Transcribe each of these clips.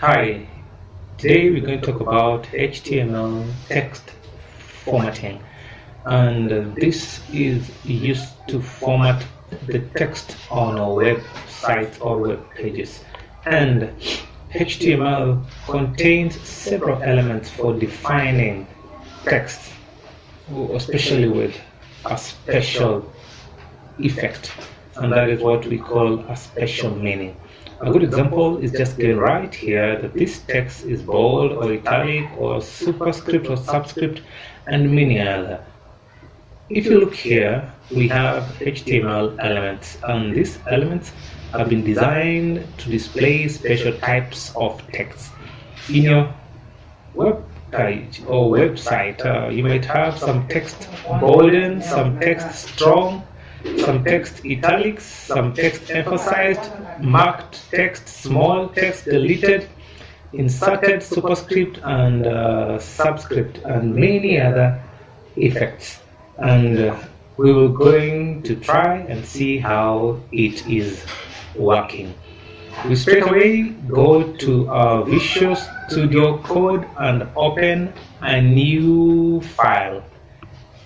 Hi, today we're going to talk about HTML text formatting, and this is used to format the text on our websites or web pages. And HTML contains several elements for defining text, especially with a special effect, and that is what we call a special meaning. A good example is just given right here that this text is bold or italic or superscript or subscript and many other. If you look here, we have HTML elements, and these elements have been designed to display special types of text. In your web page or website, you might have some text bolden, some text strong, some text italics, some text emphasized, marked text, small text, deleted, inserted, superscript, and subscript, and many other effects. And we will going to try and see how it is working. We straight away go to our Visual Studio Code and open a new file.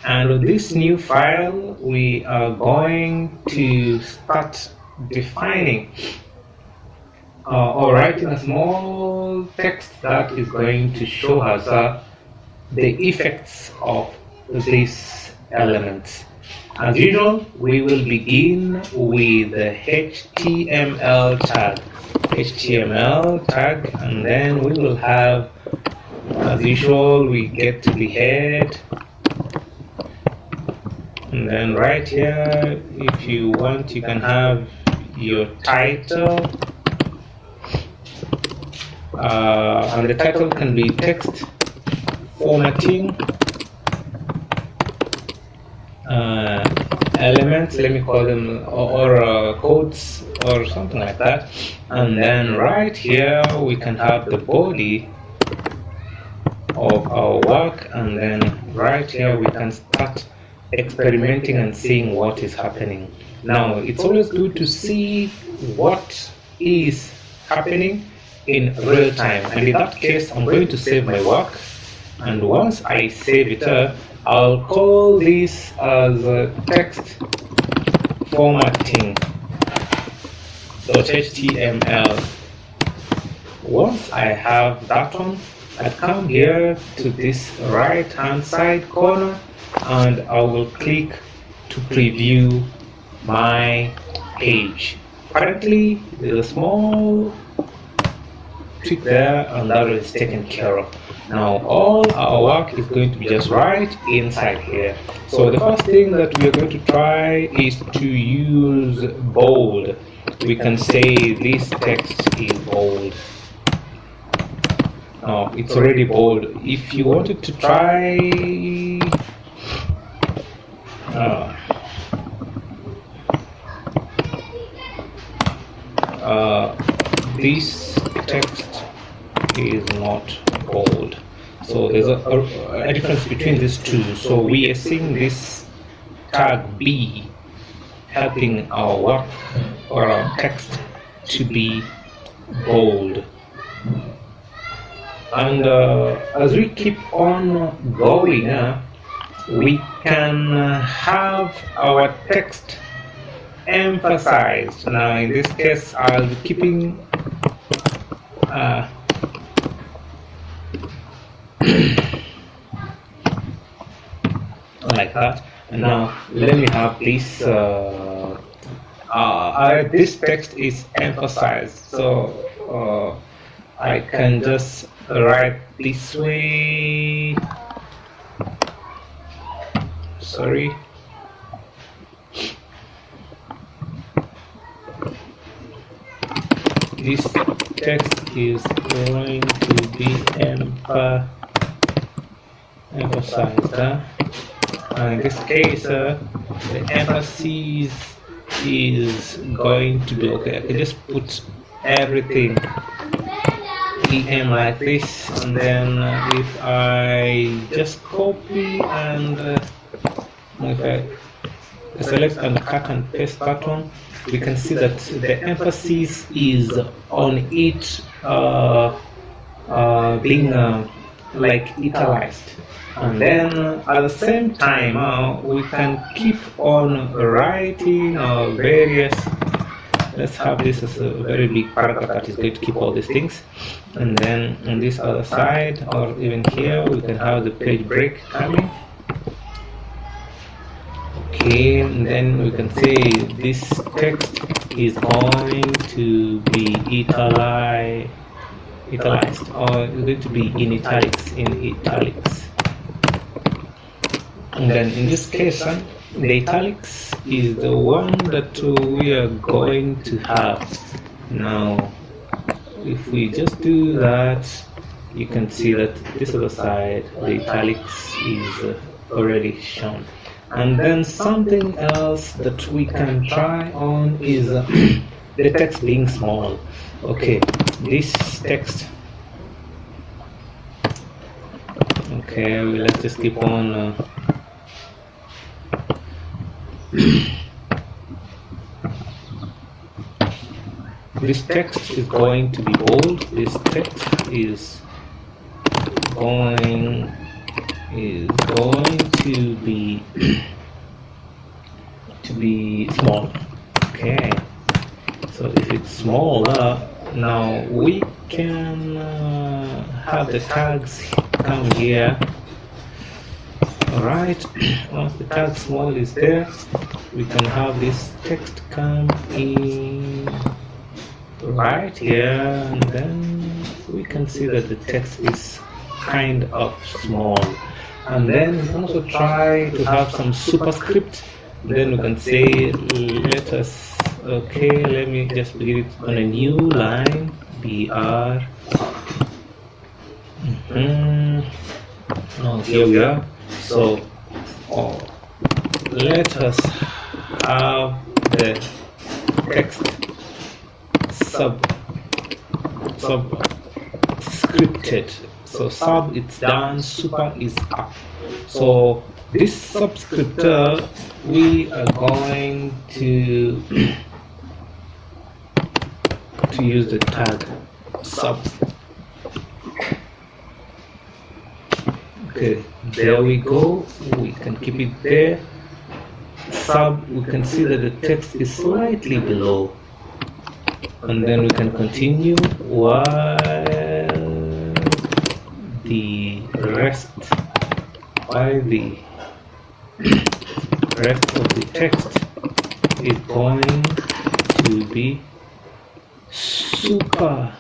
And with this new file, we are going to start defining or writing a small text that is going to show us the effects of these elements. As usual, we will begin with the HTML tag, and then we will have, as usual, we get to the head. And then right here, if you want, you can have your title, and the title can be text formatting elements, let me call them, or codes or something like that. And then right here we can have the body of our work, and then right here we can start experimenting and seeing what is happening. Now, it's always good to see what is happening in real time, and in that case I'm going to save my work, and once I save it, I'll call this as text formatting.html. Once I have that one, I come here to this right hand side corner and I will click to preview my page. Currently, there's a small tweak there, and that is taken care of. Now, all our work is going to be just right inside here. So the first thing that we are going to try is to use bold. We can say this text is bold. Now, it's already bold. If you wanted to try this text is not bold, so there's a difference between these two. So we are seeing this tag B helping our work or our text to be bold. And as we keep on going, we can have our text emphasized. Now, in this case, I'll be keeping like that. And now let me have this. This text is emphasized, so I can just write this way. Sorry. This text is going to be emphasized. In this case, the emphasis is going to be okay. I can just put everything EM like this, and then if I just copy and if I select and cut and paste button, we can see that the emphasis is on it being like italicized. And then at the same time, we can keep on writing various. Let's have this as a very big paragraph that is going to keep all these things. And then on this other side, or even here, we can have the page break coming. Okay, and then we can say this text is going to be italicized, or it's going to be in italics. And then in this case, the italics is the one that we are going to have. Now, if we just do that, you can see that this other side, the italics is already shown. And then something else that we can try on is the text being small. Okay, this text. Okay, let's just keep on. This text is going to be bold. This text is going to be small. Okay, so if it's smaller, now we can have the tags come here. Alright, once the tag small is there, we can have this text come in right here, and then we can see that the text is kind of small. And then we can also try to have some superscript. Then we can say, let me just begin it on a new line, BR. Oh, here we are. So let us have the text subscripted. So sub it's down, super is up. So this subscriptor, we are going to use the tag sub. Okay, there we go. We can keep it there. Sub, we can see that the text is slightly below. And then we can continue while the rest of the text is going to be super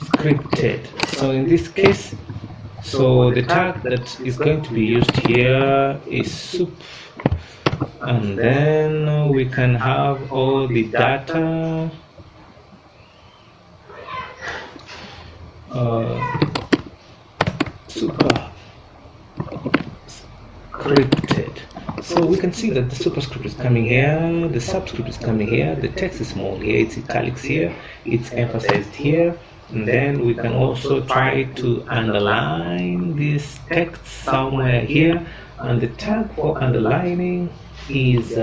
scripted. So in this case, so the tag that is going to be used here is sup, and then we can have all the data super scripted. So we can see that the superscript is coming here, the subscript is coming here, the text is small here, it's italics here, it's emphasized here. And then we can also try to underline this text somewhere here, and the tag for underlining is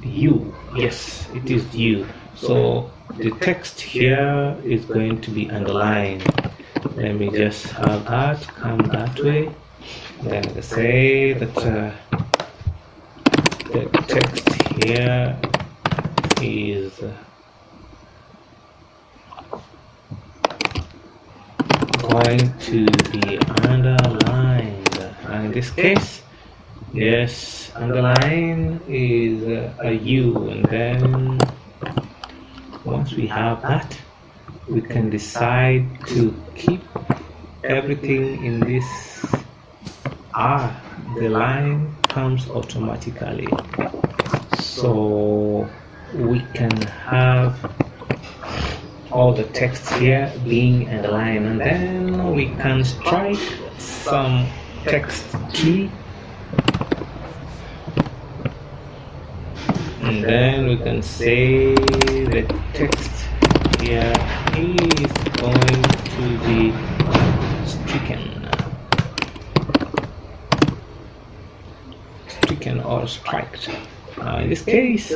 U. Yes, it is U. So the text here is going to be underlined. Let me just have that come that way. Then I say that the text here is going to be underlined. And in this case, yes, underline is a U, and then once we have that, we can decide to keep everything in this R. The line comes automatically, so we can have all the text here being underlined, and then we can strike some text key, and then we can say the text here is going to be stricken. stricken or striked. In this case,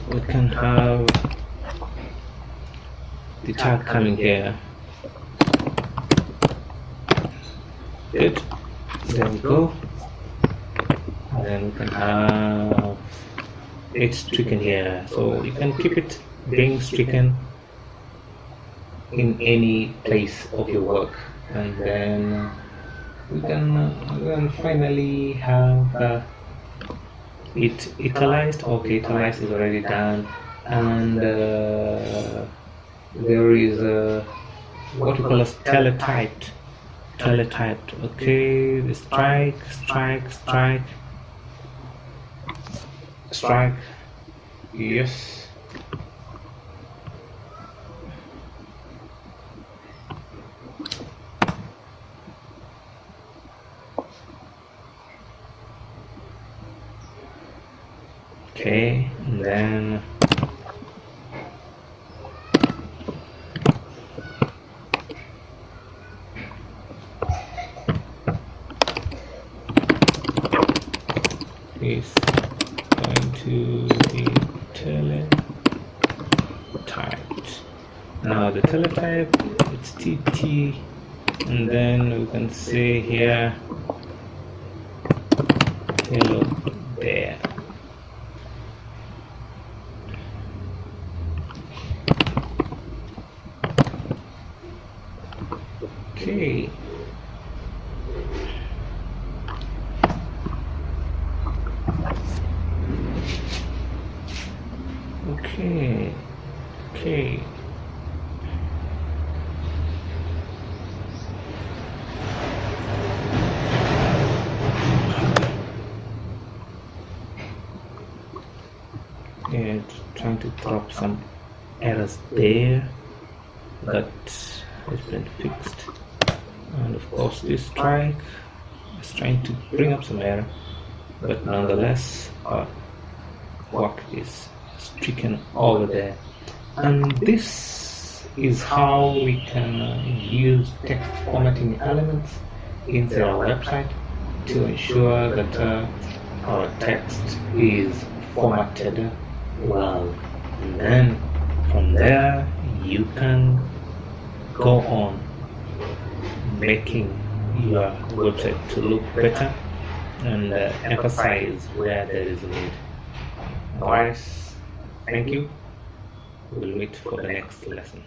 we can have the tag coming here. Good. There we go. And then we can have it stricken here. So you can keep it being stricken in any place of your work, and then we can finally have it italicized. Okay, italicized is already done, and there is what we call as teletyped. Okay, the strike. Yes. Okay, and then is going to be teletyped. Now the teletype, it's TT, and then we can say here hello there. Okay. Okay. And trying to drop some errors there, but it's been fixed. And of course this strike is trying to bring up some error, but nonetheless our work is stricken over there. And this is how we can use text formatting elements inside our website to ensure that our text is formatted well. And then from there you can go on making your website to look better and emphasize where there is a need. Otherwise, thank you. We'll meet for the next lesson.